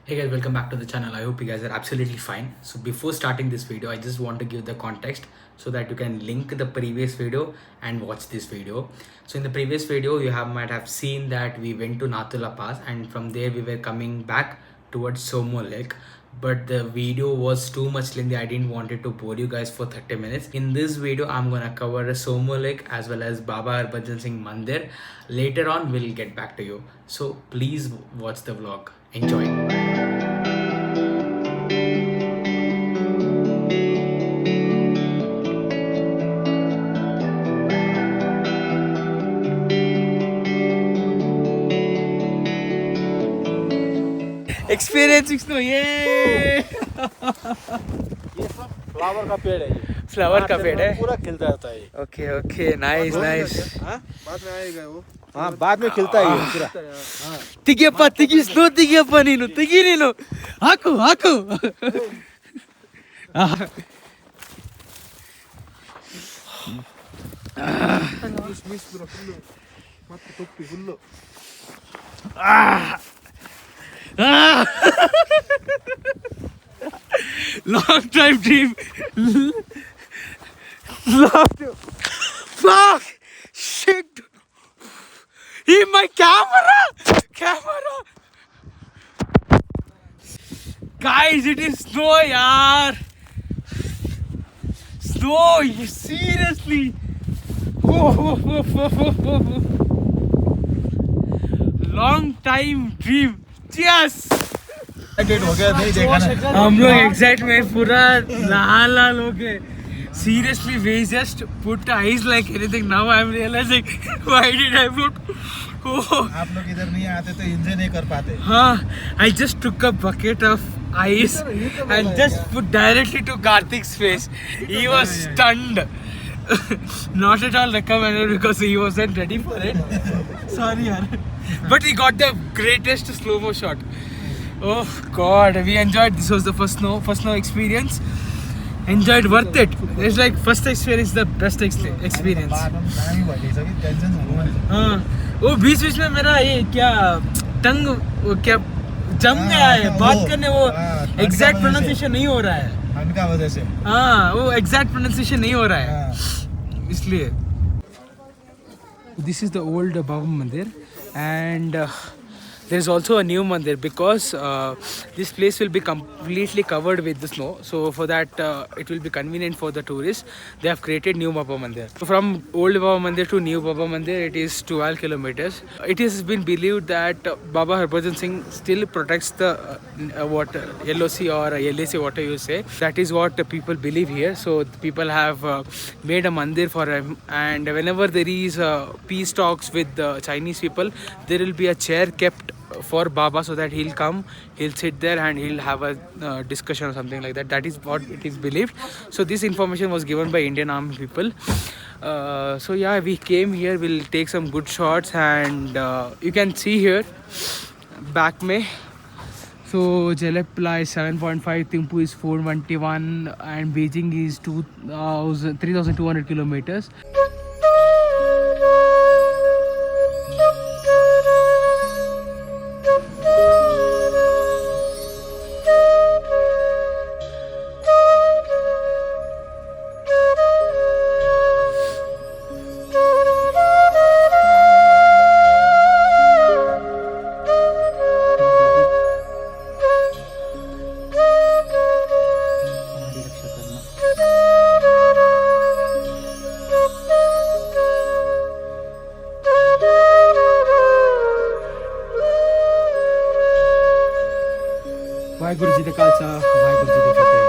Hey guys, welcome back to the channel. I hope you guys are absolutely fine. So before starting this video, I just want to give the context so that you can link the previous video and watch this video. So in the previous video, you might have seen that we went to Nathula Pass, and from there we were coming back towards Somo Lake. But the video was too much lengthy. I didn't want it to bore you guys for 30 minutes. In this video, I'm gonna cover Somo Lake as well as Baba Harbhajan Singh Mandir. Later on, we'll get back to you. So please watch the vlog. Enjoy. Experience Vishnu ये सब flower का पेड़ है। ये flower का पेड़ है। पूरा खिलता रहता है ये। ओके ओके नाइस नाइस बाद में आएगा वो। हाँ बाद में खिलता है ये पूरा। तिगियप्ಪ ತಿಗಿಸ್ನು ತಿಗಿಯಪ್ಪ ನೀನು ತಿಗಿ ನೀನು ಹಾಕು ಹಾಕು ಮತ್ತೆ ತೊಪ್ಪಿ ಹುಲ್ಲು long time dream. Fuck shit in my camera guys, it is snow yaar, snow, seriously. long time dream. yes हो गया नहीं देखा ना। हम लोग एग्जैक्ट में पूरा लाल लाल हो गए. Seriously, we just put eyes like anything. Now I am realizing why did I put. Oh. आप लोग इधर नहीं आते तो एंजॉय नहीं कर पाते। हाँ, I just took a bucket of ice and just put directly to Karthik's face. He was stunned. Not at all recommended because he wasn't ready for it. Sorry, yaar. But he got the greatest slow-mo shot. Oh God, we enjoyed. This was the first snow experience. Enjoyed, worth it. It's like first experience, the best experience. हाँ, वो बीच में मेरा ये क्या टंग वो क्या जम गया है. बात करने वो एग्जैक्ट प्रोनाउंसिएशन नहीं हो रहा है. ठंड का वजह से. हाँ, वो एग्जैक्ट प्रोनाउंसिएशन नहीं हो रहा है इसलिए. This is the old Baba Mandir and there is also a new mandir because this place will be completely covered with the snow. So for that it will be convenient for the tourists. They have created new Baba Mandir. So from old Baba Mandir to new Baba Mandir, it is 12 kilometers. It has been believed that Baba Harbhajan Singh still protects the water, LOC or LAC, whatever you say. That is what people believe here. So people have made a mandir for him, and whenever there is peace talks with the Chinese people, there will be a chair kept for Baba so that he'll come, he'll sit there and he'll have a discussion or something like that. That is what it is believed. So this information was given by Indian Army people. So yeah, we came here, we'll take some good shots and you can see here back mein. So Jalepla is 7.5, Thimphu is 421 and Beijing is 3,200 kilometers. Waheguru ji का खालसा वाहिगुरु जी की फतेह.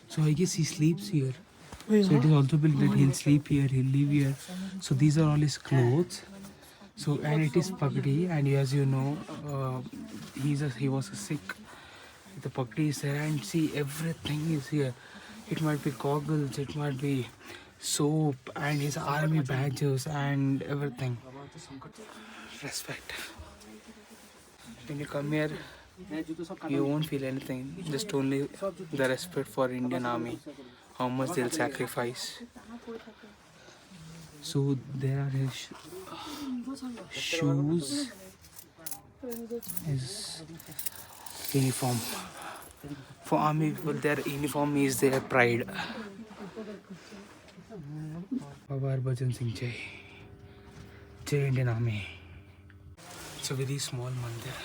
So I guess he sleeps here. So it is also built that he'll sleep here, he'll live here. So these are all his clothes. So and it is Pagdi, and as you know, he was sick. The Pagdi is there, and see everything is here. It might be goggles, it might be soap and his army badges and everything. Respect. When you come here, you won't feel anything, just only the respect for Indian army, how much they'll sacrifice. So there are his shoes, his uniform. For army people, their uniform is their pride. Baba Harbhajan Singh Jai. Jai Indian Army. It's a very small mandir.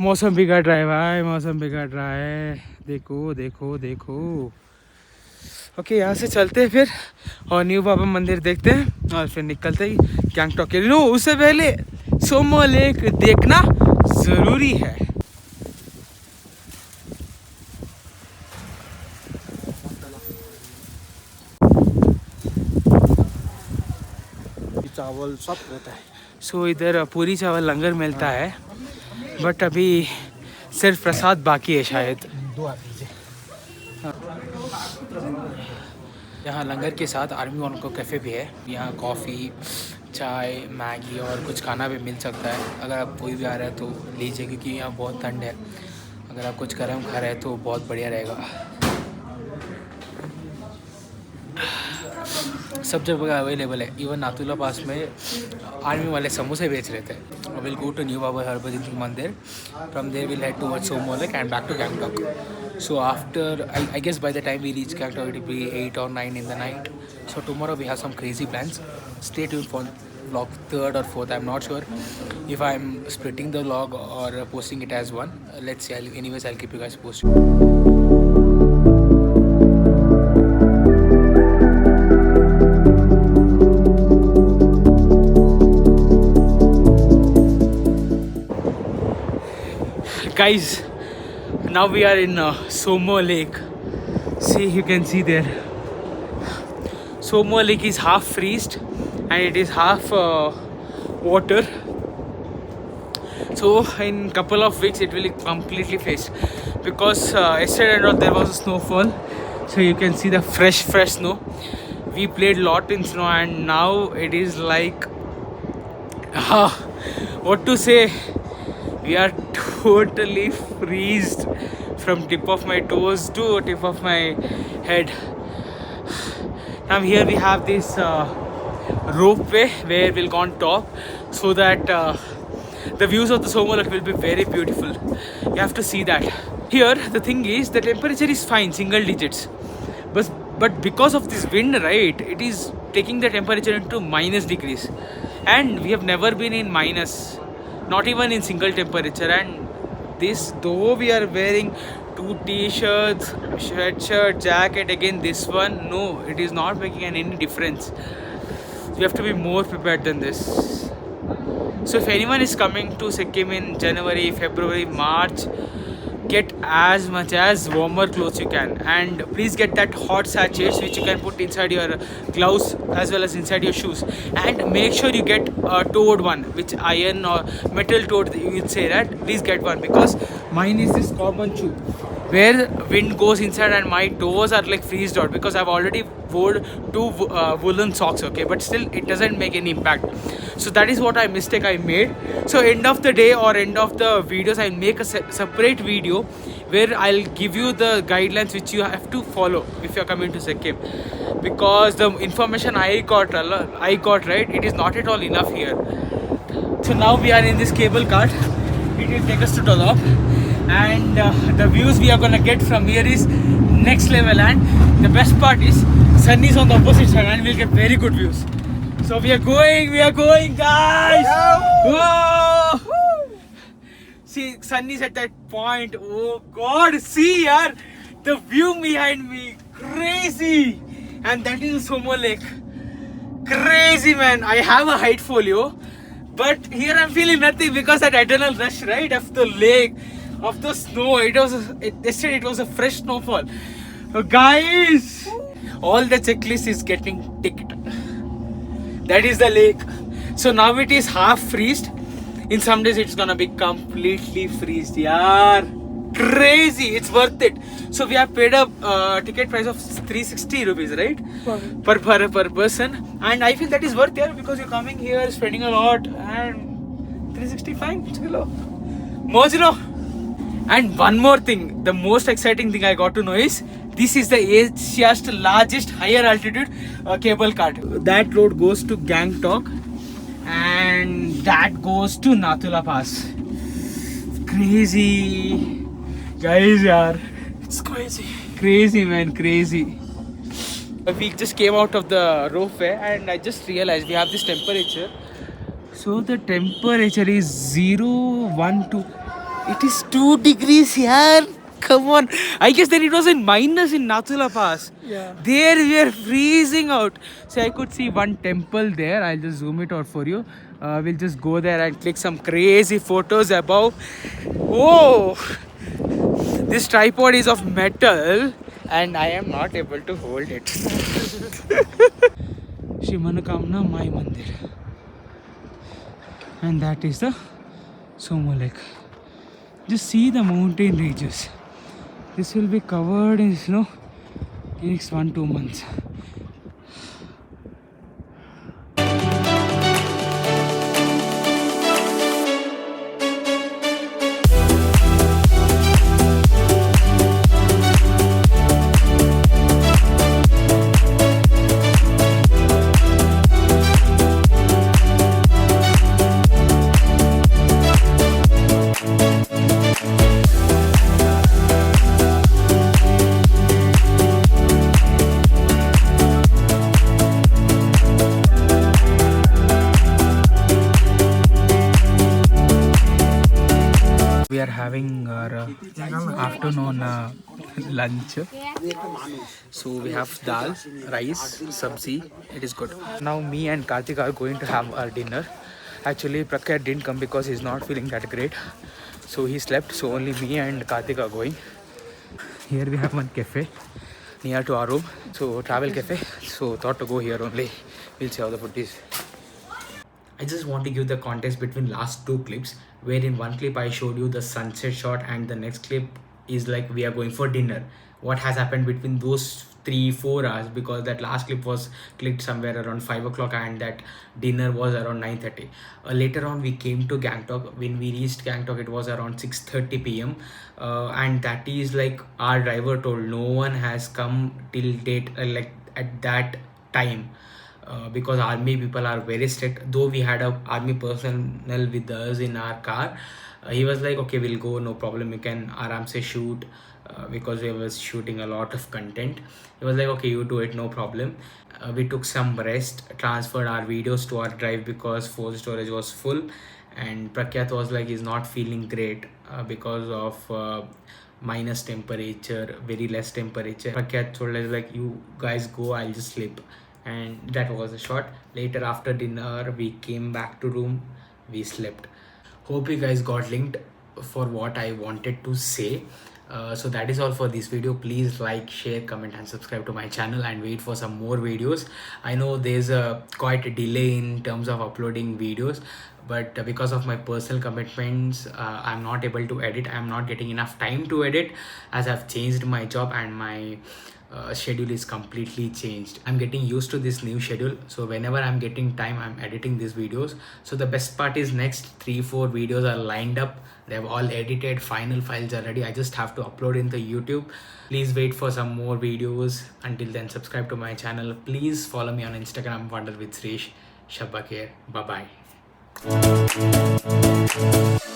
मौसम बिगड़ रहा है भाई, मौसम बिगड़ रहा है. देखो देखो देखो. ओके, यहाँ से चलते हैं फिर और न्यू बाबा मंदिर देखते हैं और फिर निकलते ही गैंगटॉक के लिए. नो, उससे पहले सोमो लेक देखना ज़रूरी है. चावल सब रहता है. सो इधर पूरी चावल लंगर मिलता है, बट अभी सिर्फ प्रसाद बाकी है शायद. दो आ दीजिए. यहाँ लंगर के साथ आर्मी वालों का कैफ़े भी है. यहाँ कॉफ़ी, चाय, मैगी और कुछ खाना भी मिल सकता है. अगर आप कोई भी आ रहा है तो लीजिए, क्योंकि यहाँ बहुत ठंड है. अगर आप कुछ गर्म खा रहे हैं तो बहुत बढ़िया रहेगा. सब जगह अवेलेबल है. इवन नाथुला पास में आर्मी वाले समोसे बेच रहे थे. Will go to new Baba Harbhajan Singh Mandir. From there will head towards Tsomgo lake and back to Gangtok. So after, I guess by the time we reach Gangtok, it will be 8 or 9 in the night. So tomorrow we have some crazy plans. Stay tuned for vlog 3rd or 4th. I'm not sure if I'm splitting the vlog or posting it as one. Let's see. Anyways, I'll keep you guys posted. Guys, now we are in Somo Lake. See, you can see there. Somo Lake is half freezed and it is half water. So in couple of weeks it will be completely freezed, because yesterday there was a snowfall. So you can see the fresh snow. We played lot in snow and now it is like, what to say, we are totally freezed from tip of my toes to tip of my head. Now here we have this ropeway where we'll go on top, so that the views of the Somo Lake will be very beautiful. You have to see that. Here the thing is, the temperature is fine, single digits, but because of this wind, right, it is taking the temperature into minus degrees, and we have never been in minus, not even in single temperature. And this, though we are wearing 2 t-shirts, sweatshirt, jacket, again this one, no, it is not making any difference. You have to be more prepared than this. So if anyone is coming to Sikkim in January, February, March, get as much as warmer clothes you can, and please get that hot sachets which you can put inside your gloves as well as inside your shoes, and make sure you get a toed one, which iron or metal toed you would say that. Please get one, because mine is this common shoe where wind goes inside and my toes are like freezed out, because I've already wore 2 woolen socks, okay, but still it doesn't make any impact. So that is what mistake I made. So end of the day or end of the videos, I'll make a separate video where I'll give you the guidelines which you have to follow if you're coming to Sikkim, because the information I got right, it is not at all enough here. So now we are in this cable car. It will take us to the top, and the views we are gonna get from here is next level. And the best part is sun is on the opposite side and we'll get very good views. So we are going guys. Whoa! See, sun is at that point. Oh god, see yaar, the view behind me, crazy. And that is Somo Lake. Crazy, man. I have a height folio, but here I'm feeling nothing because that adrenaline rush, right, of the lake, of the snow. Yesterday it was a fresh snowfall. So guys, all the checklist is getting ticked. That is the lake. So now it is half freezed. In some days it's gonna be completely freezed. Yeah, crazy. It's worth it. So we have paid a ticket price of 360 rupees, right? Per person. And I feel that is worth it because you're coming here, spending a lot, and 360 fine. Chalo. Mojno. And one more thing, the most exciting thing I got to know is this is the Asia's largest higher altitude cable car. That road goes to Gangtok and that goes to Nathula Pass. Crazy. Guys, yaar. It's crazy. Crazy, man, crazy. We just came out of the ropeway and I just realized we have this temperature. So the temperature is 012. It is 2 degrees here. Come on. I guess then it was in minus in Nathula Pass. Yeah. There we are freezing out. So I could see one temple there. I'll just zoom it out for you. We'll just go there and click some crazy photos above. Whoa. This tripod is of metal and I am not able to hold it. Shri Manokamna Mai Mandir. And that is the Somo Lake. Just see the mountain ranges. This will be covered in snow in next 1-2 months. We are having our afternoon lunch. So we have dal, rice, sabzi. It is good. Now me and Karthik are going to have our dinner. Actually, Prakhya didn't come because he's not feeling that great. So he slept. So only me and Karthik are going. Here we have one cafe near to our room. So travel cafe. So thought to go here only. We'll see how the food is. I just want to give the context between last 2 clips, where in one clip I showed you the sunset shot and the next clip is like we are going for dinner. What has happened between those 3-4 hours, because that last clip was clicked somewhere around 5 o'clock and that dinner was around 9:30. Later on we came to Gangtok. When we reached Gangtok it was around 6:30 p.m. And that is like our driver told no one has come till date like at that time. Because army people are very strict. Though we had a army personnel with us in our car, he was like, okay, we'll go, no problem, you can aram se shoot, because we was shooting a lot of content. He was like, okay, you do it, no problem. We took some rest, transferred our videos to our drive because phone storage was full, and Prakyat was like he's not feeling great because of minus temperature, very less temperature. Prakyat told us like, you guys go, I'll just sleep. And that was a shot. Later after dinner we came back to room, we slept. Hope you guys got linked for what I wanted to say. So that is all for this video. Please like, share, comment and subscribe to my channel and wait for some more videos. I know there's quite a delay in terms of uploading videos, but because of my personal commitments I'm not able to edit. I'm not getting enough time to edit as I've changed my job and my schedule is completely changed. I'm getting used to this new schedule, so whenever I'm getting time I'm editing these videos. So the best part is next 3-4 videos are lined up. They've all edited, final files are ready. I just have to upload into YouTube. Please wait for some more videos. Until then, subscribe to my channel. Please follow me on Instagram, Wonder with Srish. Shabba khair. Bye bye.